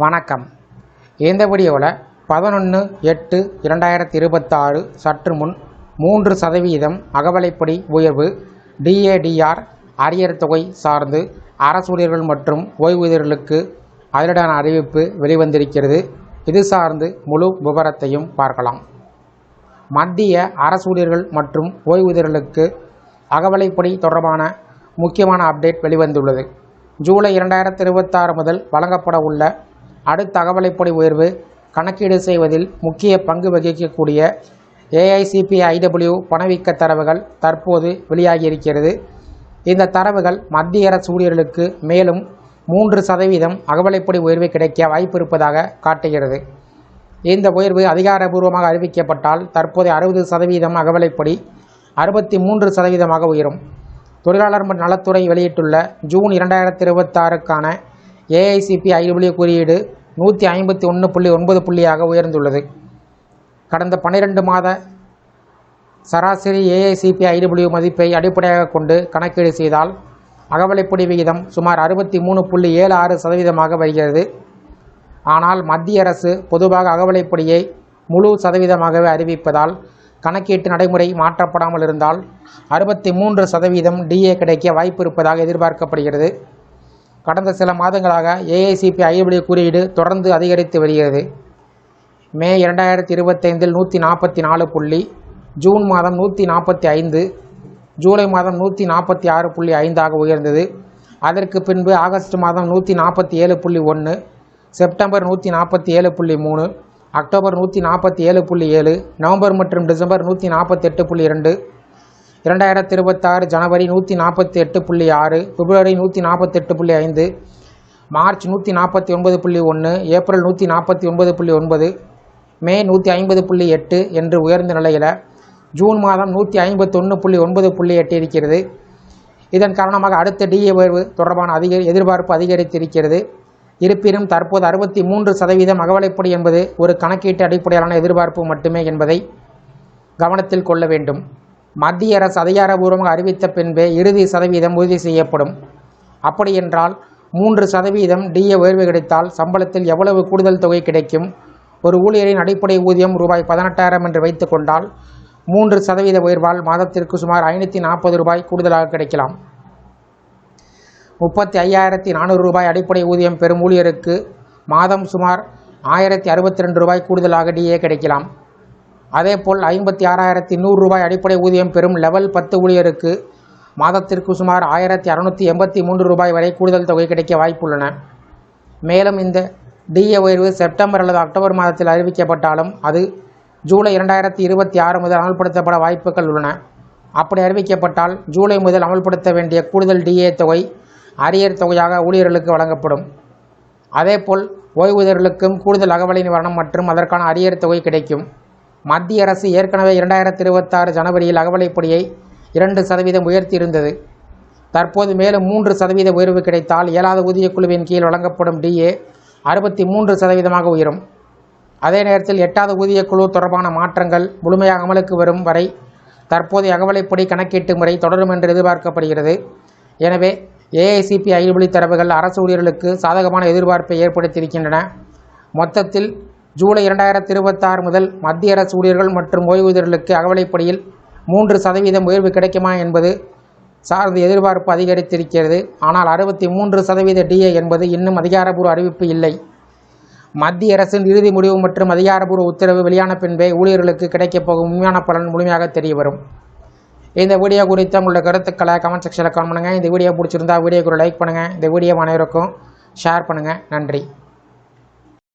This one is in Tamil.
வணக்கம். இந்த வீடியோவில் 11/8/2026 சற்று முன் 3% அகவிலைப்படி உயர்வு DADR அரியர் தொகை சார்ந்து அரசு ஊழியர்கள் மற்றும் ஓய்வூதியர்களுக்கு அதிரடியான அறிவிப்பு வெளிவந்திருக்கிறது. இது சார்ந்து முழு விவரத்தையும் பார்க்கலாம். மத்திய அரசு ஊழியர்கள் மற்றும் ஓய்வூதியர்களுக்கு அகவிலைப்படி தொடர்பான முக்கியமான அப்டேட் வெளிவந்துள்ளது. ஜூலை 2026 முதல் வழங்கப்பட உள்ள அடுத்த அகவிலைப்படி உயர்வு கணக்கீடு செய்வதில் முக்கிய பங்கு வகிக்கக்கூடிய AICPIW பணவீக்க தரவுகள் தற்போது வெளியாகியிருக்கிறது. இந்த தரவுகள் மத்திய அரசு ஊழியர்களுக்கு மேலும் 3% அகவிலைப்படி உயர்வு கிடைக்க வாய்ப்பு இருப்பதாக காட்டுகிறது. இந்த உயர்வு அதிகாரப்பூர்வமாக அறிவிக்கப்பட்டால் தற்போதைய 60% அகவிலைப்படி 63% உயரும். தொழிலாளர் நலத்துறை வெளியிட்டுள்ள ஜூன் 2026க்கான AICPIW குறியீடு 151.9 புள்ளியாக உயர்ந்துள்ளது. கடந்த 12 மாத சராசரி AICPIW மதிப்பை அடிப்படையாக கொண்டு கணக்கீடு செய்தால் அகவிலைப்படி விகிதம் சுமார் 63.76% வருகிறது. ஆனால் மத்திய அரசு பொதுவாக அகவிலைப்படியை முழு சதவீதமாகவே அறிவிப்பதால் கணக்கீட்டு நடைமுறை மாற்றப்படாமல் இருந்தால் 63% DA கிடைக்க வாய்ப்பு இருப்பதாக எதிர்பார்க்கப்படுகிறது. கடந்த சில மாதங்களாக AICPIW குறியீடு தொடர்ந்து அதிகரித்து வருகிறது. மே 2025இல் 144 புள்ளி, ஜூன் மாதம் 145, ஜூலை மாதம் 146.5 உயர்ந்தது. அதற்கு பின்பு ஆகஸ்ட் மாதம் 147.1, செப்டம்பர் 147.3, அக்டோபர் 147.7, நவம்பர் மற்றும் டிசம்பர் 148.2, 2026 ஜனவரி 148.6, பிப்ரவரி 148.5, மார்ச் 149.1, ஏப்ரல் 149.9, மே 150.8 என்று உயர்ந்த நிலையில் ஜூன் மாதம் 151.9 இருக்கிறது. இதன் காரணமாக அடுத்த DA உயர்வு தொடர்பான எதிர்பார்ப்பு அதிகரித்திருக்கிறது. இருப்பினும் தற்போது 63% அகவிலைப்படி என்பது ஒரு கணக்கீட்டு அடிப்படையிலான எதிர்பார்ப்பு மட்டுமே என்பதை கவனத்தில் கொள்ள வேண்டும். மத்திய அரசு அதிகாரப்பூர்வமாக அறிவித்த பின்பே இறுதி சதவீதம் உறுதி செய்யப்படும். அப்படியென்றால் 3% DA உயர்வு கிடைத்தால் சம்பளத்தில் எவ்வளவு கூடுதல் தொகை கிடைக்கும்? ஒரு ஊழியரின் அடிப்படை ஊதியம் ரூபாய் 18,000 என்று வைத்து கொண்டால் 3% உயர்வால் மாதத்திற்கு சுமார் ₹540 கூடுதலாக கிடைக்கலாம். 35,400 அடிப்படை ஊதியம் பெறும் ஊழியருக்கு மாதம் சுமார் ₹1,062 கூடுதலாக DA கிடைக்கலாம். அதேபோல் 56,100 அடிப்படை ஊதியம் பெறும் லெவல் 10 ஊழியருக்கு மாதத்திற்கு சுமார் ₹1,683 வரை கூடுதல் தொகை கிடைக்க வாய்ப்புள்ளன. மேலும் இந்த DA உயர்வு செப்டம்பர் அல்லது அக்டோபர் மாதத்தில் அறிவிக்கப்பட்டாலும் அது ஜூலை 2026 முதல் அமல்படுத்தப்பட வாய்ப்புகள் உள்ளன. அப்படி அறிவிக்கப்பட்டால் ஜூலை முதல் அமல்படுத்த வேண்டிய கூடுதல் DA தொகை அரியர் தொகையாக ஊழியர்களுக்கு வழங்கப்படும். அதேபோல் ஓய்வூதியர்களுக்கும் கூடுதல் அகவிலை நிவாரணம் மற்றும் அதற்கான அரியர் தொகை கிடைக்கும். மத்திய அரசு ஏற்கனவே 2026 ஜனவரியில் அகவிலைப்படியை 2% உயர்த்தியிருந்தது. தற்போது மேலும் 3% உயர்வு கிடைத்தால் 7வது ஊதியக்குழுவின் கீழ் வழங்கப்படும் DA 63% உயரும். அதே நேரத்தில் 8வது ஊதியக்குழு தொடர்பான மாற்றங்கள் முழுமையாக அமலுக்கு வரும் வரை தற்போதைய அகவிலைப்படி கணக்கீட்டு முறை தொடரும் என்று எதிர்பார்க்கப்படுகிறது. எனவே AICPIW தரவுகள் அரசு ஊழியர்களுக்கு சாதகமான எதிர்பார்ப்பை ஏற்படுத்தியிருக்கின்றன. மொத்தத்தில் ஜூலை 2026 முதல் மத்திய அரசு ஊழியர்கள் மற்றும் ஓய்வூதியர்களுக்கு அகவிலைப்படியில் 3% உயர்வு கிடைக்குமா என்பது சார்ந்து எதிர்பார்ப்பு அதிகரித்திருக்கிறது. ஆனால் 63% DA என்பது இன்னும் அதிகாரப்பூர்வ அறிவிப்பு இல்லை. மத்திய அரசின் இறுதி முடிவு மற்றும் அதிகாரப்பூர்வ உத்தரவு வெளியான பின்பே ஊழியர்களுக்கு கிடைக்கப் போகும் உண்மையான பலன் முழுமையாக தெரிய வரும். இந்த வீடியோ குறித்து உங்களோட கருத்துக்களை கமெண்ட் செக்ஷனில் கமெண்ட் பண்ணுங்கள். இந்த வீடியோ பிடிச்சிருந்தா வீடியோக்கு லைக் பண்ணுங்கள். இந்த வீடியோ அனைவருக்கும் ஷேர் பண்ணுங்கள். நன்றி.